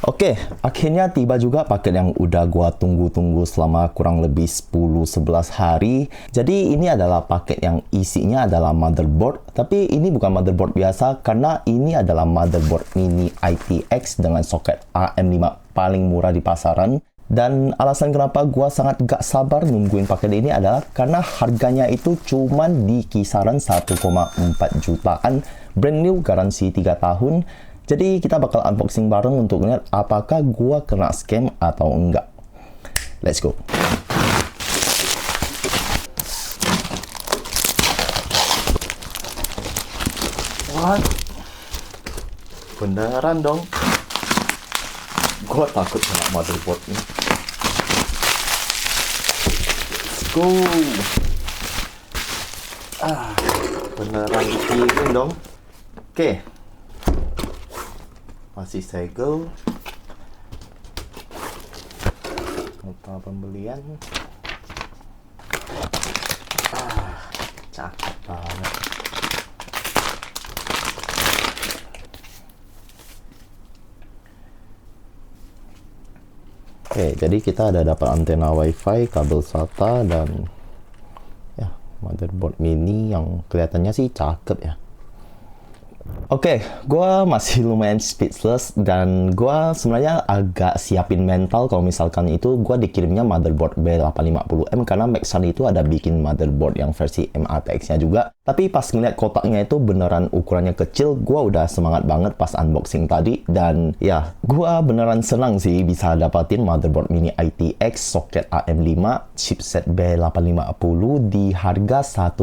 Oke, akhirnya tiba juga paket yang udah gua tunggu-tunggu selama kurang lebih 10-11 hari. Jadi ini adalah paket yang isinya adalah motherboard, tapi ini bukan motherboard biasa karena ini adalah motherboard mini ITX dengan soket AM5 paling murah di pasaran. Dan alasan kenapa gua sangat gak sabar nungguin paket ini adalah karena harganya itu cuman di kisaran 1,4 jutaan, brand new, garansi 3 tahun. Jadi kita bakal unboxing bareng untuk lihat apakah gua kena scam atau enggak. Let's go. What? Beneran dong. Gua takut kena motherboard ini. Let's go. Beneran dikirim dong. Oke. Masih segel. Nota pembelian. Cakep banget. Oke, jadi kita ada dapat antena WiFi, kabel SATA, dan ya motherboard mini yang kelihatannya sih cakep ya. Oke, gue masih lumayan speechless dan gue sebenarnya agak siapin mental kalau misalkan itu gue dikirimnya motherboard B850M karena Maxsun itu ada bikin motherboard yang versi MATX-nya juga. Tapi pas ngeliat kotaknya itu beneran ukurannya kecil, gue udah semangat banget pas unboxing tadi. Dan ya, gue beneran senang sih bisa dapatin motherboard mini ITX, soket AM5, chipset B850 di harga 1,4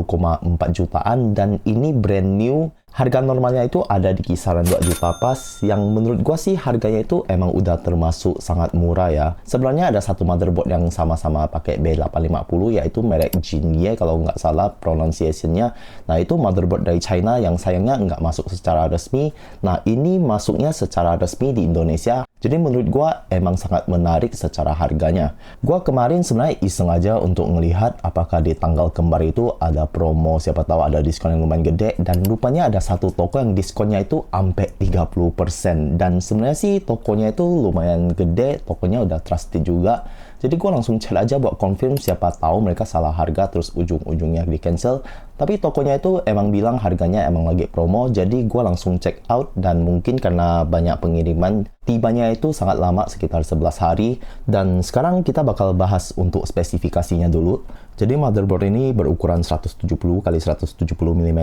jutaan dan ini brand new. Harga normalnya itu ada di kisaran 2 juta pas, yang menurut gua sih harganya itu emang udah termasuk sangat murah ya. Sebenarnya ada satu motherboard yang sama-sama pakai B850 yaitu merek Jinye kalau nggak salah pronunciation-nya. Nah itu motherboard dari China yang sayangnya nggak masuk secara resmi. Nah ini masuknya secara resmi di Indonesia. Jadi menurut gua emang sangat menarik secara harganya. Gua kemarin sebenarnya iseng aja untuk ngelihat apakah di tanggal kembar itu ada promo, siapa tahu ada diskon yang lumayan gede, dan rupanya ada satu toko yang diskonnya itu sampai 30%. Dan sebenarnya sih tokonya itu lumayan gede, tokonya udah trusted juga. Jadi gue langsung chat aja buat confirm, siapa tahu mereka salah harga terus ujung-ujungnya di cancel. Tapi tokonya itu emang bilang harganya emang lagi promo, jadi gue langsung check out. Dan mungkin karena banyak pengiriman, tibanya itu sangat lama, sekitar 11 hari. Dan sekarang kita bakal bahas untuk spesifikasinya dulu. Jadi motherboard ini berukuran 170x170 mm,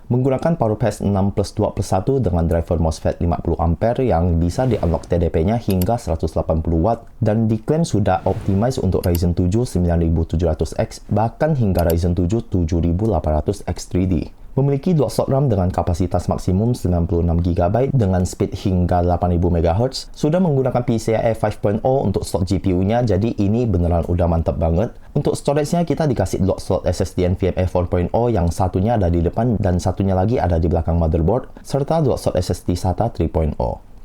menggunakan PowerPass 6+2+1 dengan driver MOSFET 50A yang bisa di-unlock TDP-nya hingga 180W, dan diklaim sudah optimize untuk Ryzen 7 9700X, bahkan hingga Ryzen 7 7800X 3D. Memiliki dual slot RAM dengan kapasitas maksimum 96GB dengan speed hingga 8000 MHz. Sudah menggunakan PCIe 5.0 untuk slot GPU-nya, jadi ini beneran udah mantap banget. Untuk storage-nya kita dikasih dual slot SSD NVMe 4.0 yang satunya ada di depan dan satunya lagi ada di belakang motherboard, serta dual slot SSD SATA 3.0.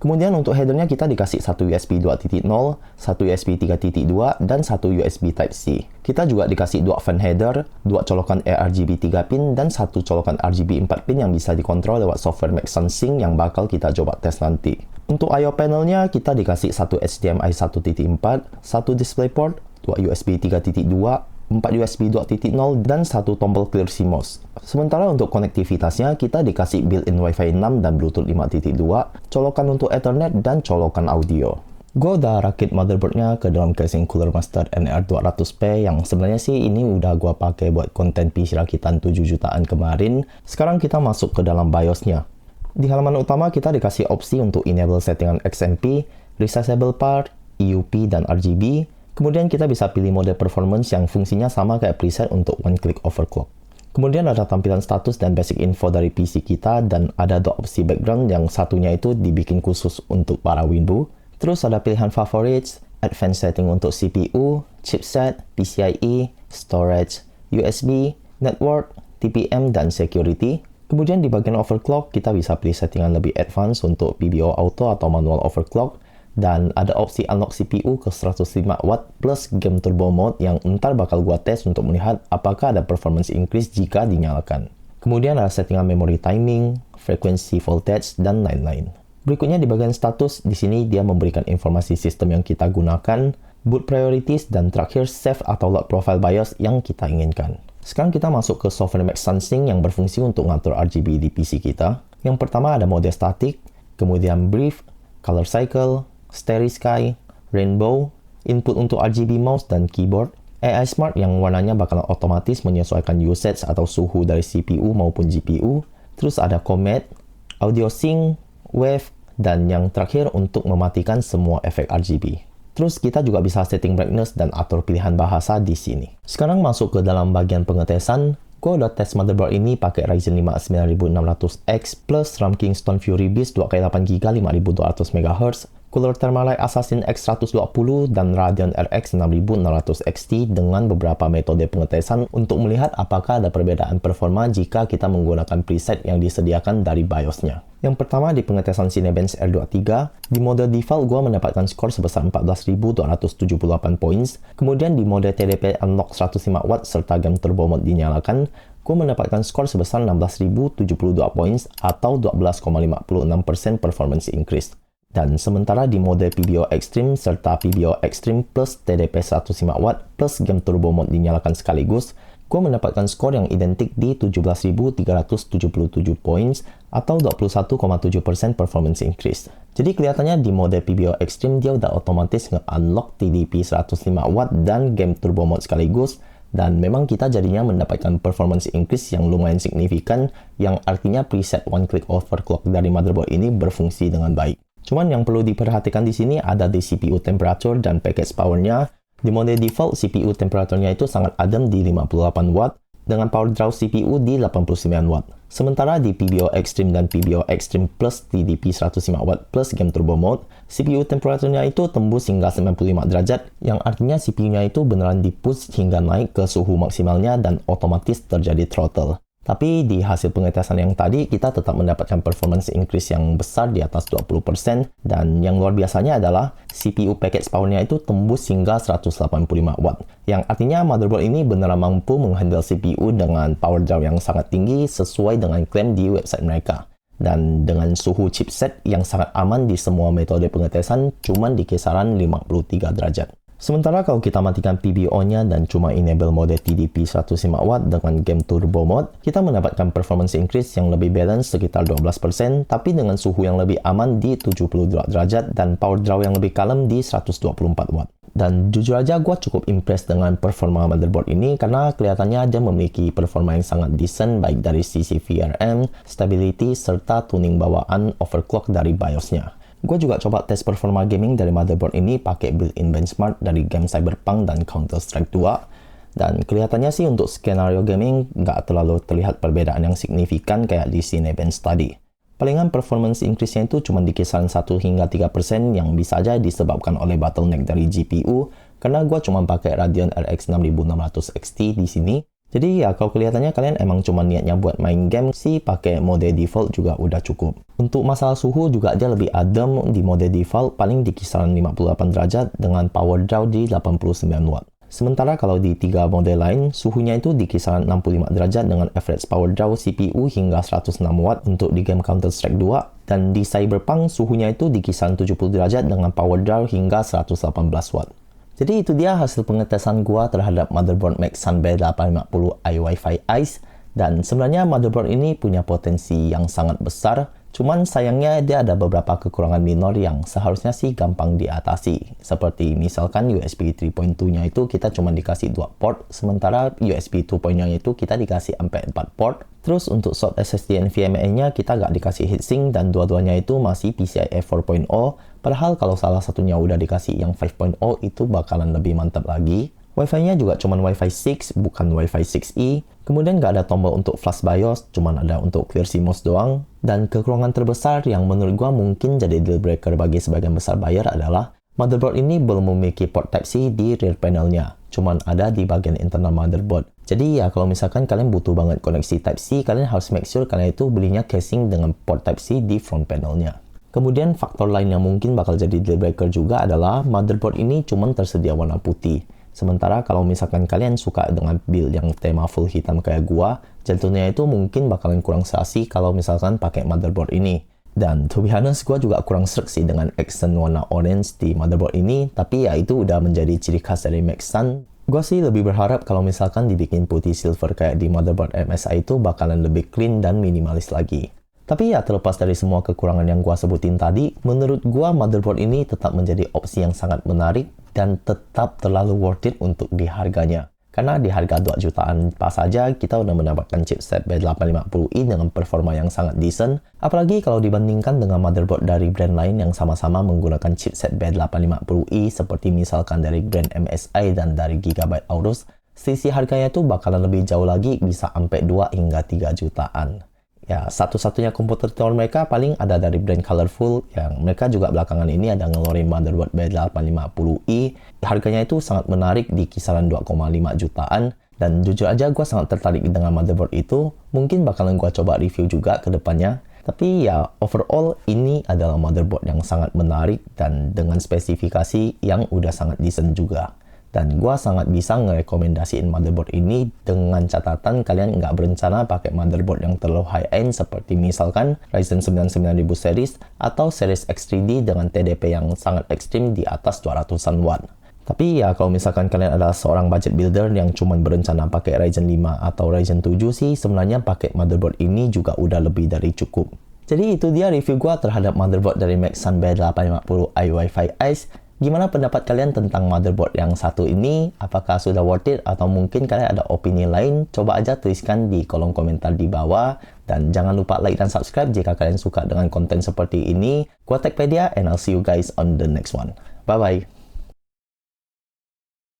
Kemudian untuk headernya kita dikasih satu USB 2.0, satu USB 3.2, dan satu USB Type-C. Kita juga dikasih dua fan header, dua colokan ARGB 3 pin, dan satu colokan RGB 4 pin yang bisa dikontrol lewat software Maxsun Sync yang bakal kita coba tes nanti. Untuk I/O panelnya kita dikasih satu HDMI 1.4, satu DisplayPort, dua USB 3.2, 4 USB 2.0, dan satu tombol clear CMOS. Sementara untuk konektivitasnya, kita dikasih built-in Wi-Fi 6 dan Bluetooth 5.2, colokan untuk Ethernet, dan colokan audio. Gue udah rakit motherboardnya ke dalam casing Cooler Master NR200P yang sebenarnya sih ini udah gue pakai buat konten PC rakitan 7 jutaan kemarin. Sekarang kita masuk ke dalam BIOS-nya. Di halaman utama kita dikasih opsi untuk enable settingan XMP, resizable part, EUP, dan RGB. Kemudian kita bisa pilih mode performance yang fungsinya sama kayak preset untuk one click overclock. Kemudian ada tampilan status dan basic info dari PC kita, dan ada dua opsi background yang satunya itu dibikin khusus untuk para Winbu. Terus ada pilihan favorites, advanced setting untuk CPU, chipset, PCIe, storage, USB, network, TPM, dan security. Kemudian di bagian overclock kita bisa pilih settingan lebih advance untuk PBO auto atau manual overclock. Dan ada opsi unlock CPU ke 105W plus game turbo mode yang ntar bakal gua tes untuk melihat apakah ada performance increase jika dinyalakan. Kemudian ada settingan memory timing, frequency voltage, dan lain-lain. Berikutnya di bagian status, di sini dia memberikan informasi sistem yang kita gunakan, boot priorities, dan terakhir save atau load profile BIOS yang kita inginkan. Sekarang kita masuk ke software Max Sensing yang berfungsi untuk mengatur RGB di PC kita. Yang pertama ada mode static, kemudian brief, color cycle, starry sky, rainbow, input untuk RGB mouse dan keyboard, AI Smart yang warnanya bakalan otomatis menyesuaikan usage atau suhu dari CPU maupun GPU, terus ada command, audio sync, wave, dan yang terakhir untuk mematikan semua efek RGB. Terus kita juga bisa setting brightness dan atur pilihan bahasa di sini. Sekarang masuk ke dalam bagian pengetesan. Gue udah tes motherboard ini pakai Ryzen 5 9600X plus RAM Kingston Fury Beast 2x8GB 5200 MHz, cooler Thermalite Assassin X120 dan Radeon RX 6600 XT dengan beberapa metode pengetesan untuk melihat apakah ada perbedaan performa jika kita menggunakan preset yang disediakan dari BIOS-nya. Yang pertama di pengetesan Cinebench R23, di mode default gue mendapatkan skor sebesar 14.278 points. Kemudian di mode TDP Unlock 105W serta game turbo mode dinyalakan, gue mendapatkan skor sebesar 16.072 points atau 12,56% performance increase. Dan sementara di mode PBO Extreme serta PBO Extreme plus TDP 105W plus game turbo mode dinyalakan sekaligus, gue mendapatkan skor yang identik di 17.377 points atau 21,7% performance increase. Jadi kelihatannya di mode PBO Extreme dia udah otomatis nge-unlock TDP 105W dan game turbo mode sekaligus, dan memang kita jadinya mendapatkan performance increase yang lumayan signifikan, yang artinya preset one click overclock dari motherboard ini berfungsi dengan baik. Cuman yang perlu diperhatikan di sini ada di CPU temperature dan package powernya. Di mode default, CPU temperaturnya itu sangat adem di 58W, dengan power draw CPU di 89W. Sementara di PBO Extreme dan PBO Extreme Plus TDP 105W plus game turbo mode, CPU temperaturnya itu tembus hingga 95 derajat, yang artinya CPU-nya itu beneran dipush hingga naik ke suhu maksimalnya dan otomatis terjadi throttle. Tapi di hasil pengetesan yang tadi, kita tetap mendapatkan performance increase yang besar di atas 20%, dan yang luar biasanya adalah CPU package powernya itu tembus hingga 185W, yang artinya motherboard ini beneran mampu menghandle CPU dengan power draw yang sangat tinggi sesuai dengan klaim di website mereka. Dan dengan suhu chipset yang sangat aman di semua metode pengetesan, cuman di kisaran 53 derajat. Sementara kalau kita matikan PBO-nya dan cuma enable mode TDP 105W dengan game turbo mode, kita mendapatkan performance increase yang lebih balance sekitar 12%, tapi dengan suhu yang lebih aman di 72 derajat dan power draw yang lebih kalem di 124W. Dan jujur aja gue cukup impressed dengan performa motherboard ini karena kelihatannya dia memiliki performa yang sangat decent baik dari sisi VRM, stability, serta tuning bawaan overclock dari BIOS-nya. Gue juga coba tes performa gaming dari motherboard ini pakai built-in benchmark dari game Cyberpunk dan Counter-Strike 2. Dan kelihatannya sih untuk skenario gaming nggak terlalu terlihat perbedaan yang signifikan kayak di Cinebench tadi. Palingan performance increase-nya itu cuma di kisaran 1 hingga 3% yang bisa aja disebabkan oleh bottleneck dari GPU, karena gue cuma pakai Radeon RX 6600 XT di sini. Jadi ya kalau kelihatannya kalian emang cuma niatnya buat main game sih, pakai mode default juga udah cukup. Untuk masalah suhu juga dia lebih adem di mode default, paling di kisaran 58 derajat dengan power draw di 89W. Sementara kalau di 3 mode lain, suhunya itu di kisaran 65 derajat dengan average power draw CPU hingga 106W untuk di game Counter-Strike 2, dan di Cyberpunk suhunya itu di kisaran 70 derajat dengan power draw hingga 118W. Jadi itu dia hasil pengetesan gua terhadap motherboard Maxsun B850i Wi-Fi Ice, dan sebenarnya motherboard ini punya potensi yang sangat besar, cuman sayangnya dia ada beberapa kekurangan minor yang seharusnya sih gampang diatasi. Seperti misalkan USB 3.2-nya itu kita cuma dikasih 2 port, sementara USB 2.0-nya itu kita dikasih sampai 4 port. Terus untuk slot SSD NVMe-nya kita nggak dikasih heatsink dan dua-duanya itu masih PCIe 4.0. Padahal kalau salah satunya udah dikasih yang 5.0 itu bakalan lebih mantap lagi. Wi-Fi-nya juga cuman Wi-Fi 6, bukan Wi-Fi 6E. Kemudian nggak ada tombol untuk flash BIOS, cuman ada untuk clear CMOS doang. Dan kekurangan terbesar yang menurut gua mungkin jadi deal breaker bagi sebagian besar buyer adalah motherboard ini belum memiliki port Type-C di rear panelnya, cuman ada di bagian internal motherboard. Jadi ya kalau misalkan kalian butuh banget koneksi Type-C, kalian harus make sure kalian itu belinya casing dengan port Type-C di front panelnya. Kemudian faktor lain yang mungkin bakal jadi deal breaker juga adalah motherboard ini cuma tersedia warna putih. Sementara kalau misalkan kalian suka dengan build yang tema full hitam kayak gua, jantungnya itu mungkin bakalan kurang serasi kalau misalkan pakai motherboard ini. Dan to be honest, gue juga kurang sreg sih dengan accent warna orange di motherboard ini, tapi ya itu udah menjadi ciri khas dari Maxsun. Gue sih lebih berharap kalau misalkan dibikin putih silver kayak di motherboard MSI itu bakalan lebih clean dan minimalis lagi. Tapi ya terlepas dari semua kekurangan yang gue sebutin tadi, menurut gue motherboard ini tetap menjadi opsi yang sangat menarik dan tetap terlalu worth it untuk di harganya. Karena di harga 2 jutaan pas saja kita udah mendapatkan chipset B850i dengan performa yang sangat decent. Apalagi kalau dibandingkan dengan motherboard dari brand lain yang sama-sama menggunakan chipset B850i seperti misalkan dari brand MSI dan dari Gigabyte Aorus, sisi harganya tuh bakalan lebih jauh lagi, bisa sampai 2 hingga 3 jutaan. Ya, satu-satunya kompetitor mereka paling ada dari brand Colorful yang mereka juga belakangan ini ada ngeluarin motherboard B850i. Harganya itu sangat menarik di kisaran 2,5 jutaan. Dan jujur aja gue sangat tertarik dengan motherboard itu. Mungkin bakalan gue coba review juga ke depannya. Tapi ya, overall ini adalah motherboard yang sangat menarik dan dengan spesifikasi yang udah sangat decent juga. Dan gue sangat bisa ngerekomendasiin motherboard ini dengan catatan kalian nggak berencana pakai motherboard yang terlalu high-end seperti misalkan Ryzen 9 9000 series atau series X3D dengan TDP yang sangat ekstrim di atas 200-an watt. Tapi ya kalau misalkan kalian adalah seorang budget builder yang cuma berencana pakai Ryzen 5 atau Ryzen 7 sih, sebenarnya pakai motherboard ini juga udah lebih dari cukup. Jadi itu dia review gue terhadap motherboard dari Maxsun B850i Wi-Fi Ice. Gimana pendapat kalian tentang motherboard yang satu ini? Apakah sudah worth it atau mungkin kalian ada opini lain? Coba aja tuliskan di kolom komentar di bawah. Dan jangan lupa like dan subscribe jika kalian suka dengan konten seperti ini. Gua Techpedia and I'll see you guys on the next one. Bye-bye.